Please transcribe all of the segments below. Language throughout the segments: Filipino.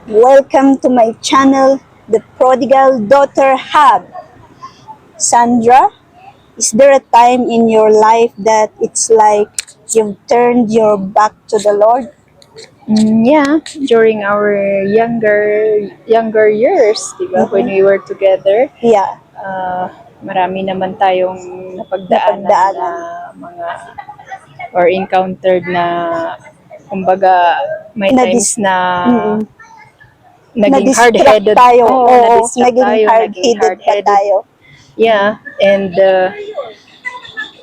Welcome to my channel, The Prodigal Daughter Hub. Sandra, is there a time in your life that it's like you've turned your back to the Lord? Yeah, during our younger years, di ba, when we were together, Yeah, marami naman tayong napagdaanan na napagdaanan. mga or encountered na kumbaga may times Nadis na mm, naging na-distract hard-headed. tayo. Oo, Oo, na-distract naging tayo, naging hard-headed pa hard-headed. tayo. Yeah, and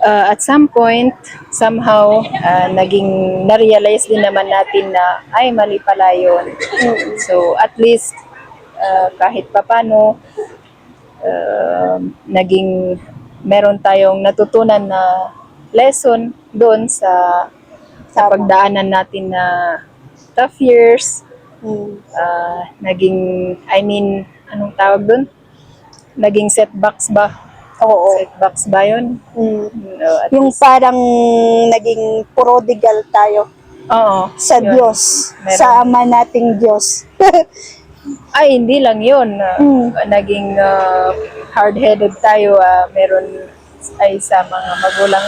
at some point, somehow, naging na-realize din naman natin na, ay, mali pala yun. Mm, So, at least, kahit papano, naging meron tayong natutunan na lesson doon sa tama. pagdaanan natin na tough years. Mm, I mean, anong tawag doon? Naging setbacks ba? oo. Setbacks ba yun? Mm. At Yung least, parang naging prodigal tayo oo, sa yun. Diyos, Meron. sa Ama nating Diyos. Ay, hindi lang yun. Mm. Naging hard-headed tayo. Meron ay sa mga magulang.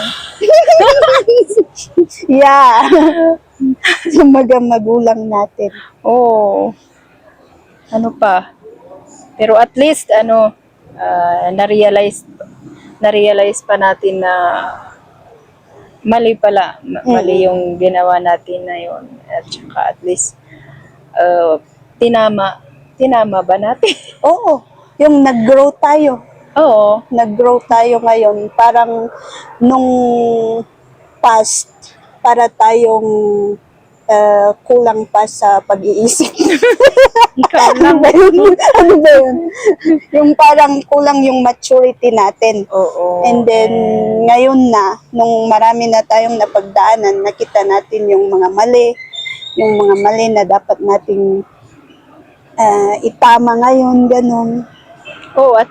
Yeah. Sa magulang natin. Oo. Ano pa? Pero at least, na-realize pa natin na mali pala. Mali yung ginawa natin na yun. At saka at least, tinama. Tinama ba natin? Oo. Yung nag-grow tayo. Oo. Nag-grow tayo ngayon. Parang nung past, para tayong kulang pa sa pag-iisip. Ikaw Ano lang. ba yun? Ano ba yun? Yung parang kulang yung maturity natin. Oo. And then, ngayon na, nung marami na tayong napagdaanan, nakita natin yung mga mali na dapat nating itama ngayon, ganun. Oh, at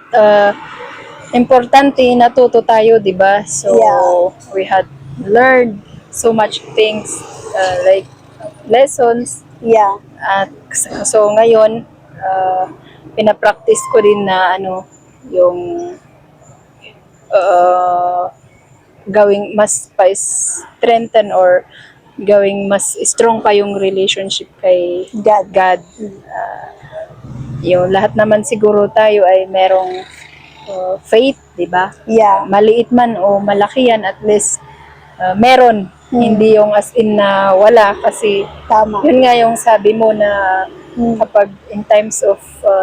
importante natuto tayo, 'di ba? So Yeah. we had learned so much things like lessons Yeah. at so ngayon pinapractice ko din na yung uh, gawing mas pa-strengthen or gawing mas strong pa yung relationship kay God. God. Yung lahat naman siguro tayo ay merong faith, di ba? Yeah. Maliit man o malaki yan, at least meron. Hmm. Hindi yung as in na wala kasi Tama. yun nga yung sabi mo na kapag in times of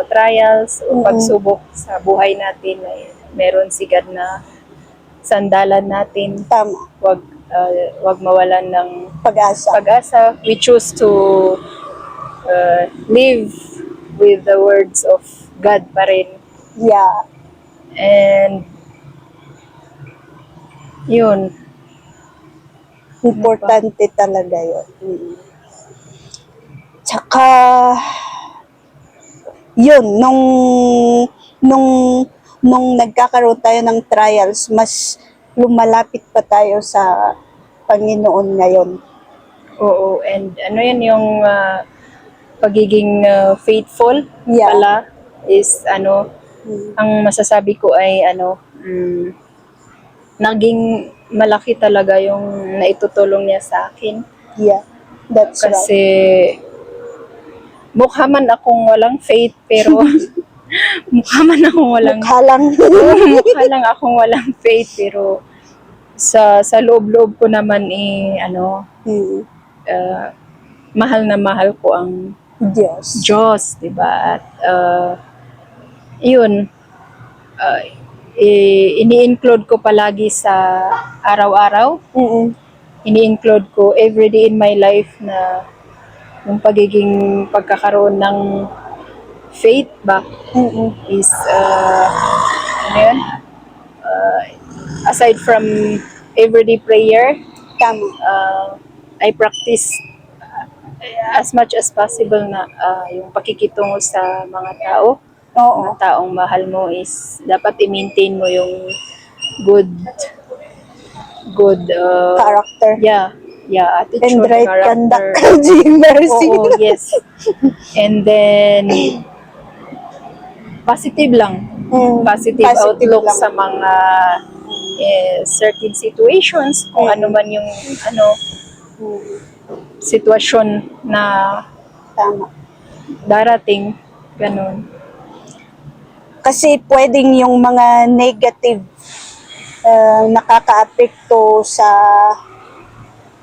trials o pagsubok sa buhay natin ay meron si God na sandalan natin. Tama. Wag mawalan ng Pag-asa. pag-asa. We choose to live with the words of God pa rin. Yeah. And yun. Importante talaga yun. Tsaka, yun, nung nagkakaroon tayo ng trials, mas lumalapit pa tayo sa Panginoon ngayon. Oo, and ano yan yung pagiging faithful Yeah. pala is ang masasabi ko ay naging malaki talaga yung naitutulong niya sa akin. Yeah, that's Kasi right. mukha man akong walang faith pero mukha man akong walang Mukha lang. mukha lang akong walang faith pero sa loob-loob ko naman mahal na mahal ko ang Diyos. Diyos, 'di ba? At yun, ini-include ko palagi sa araw-araw. Ini-include ko everyday in my life na yung pagkakaroon ng faith ba is ano yun? Aside from everyday prayer, Tama. I practice as much as possible na yung pakikitungo sa mga tao. Oo. Mga taong mahal mo is dapat i-maintain mo yung good Character. yeah, yeah, And attitude, right character. conduct. Mercy. Oo, yes. And then, positive lang. Positive outlook lang. sa mga certain situations, kung ano man yung Mm, sitwasyon na tama. darating, ganun. Kasi pwedeng yung mga negative nakakaapekto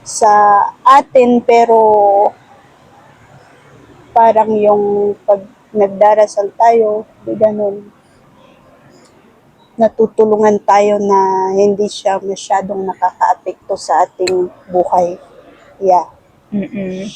sa atin, pero parang yung pag nagdarasal tayo, di ganun, natutulungan tayo na hindi siya masyadong nakakaapekto sa ating buhay. Yeah. Mm-mm.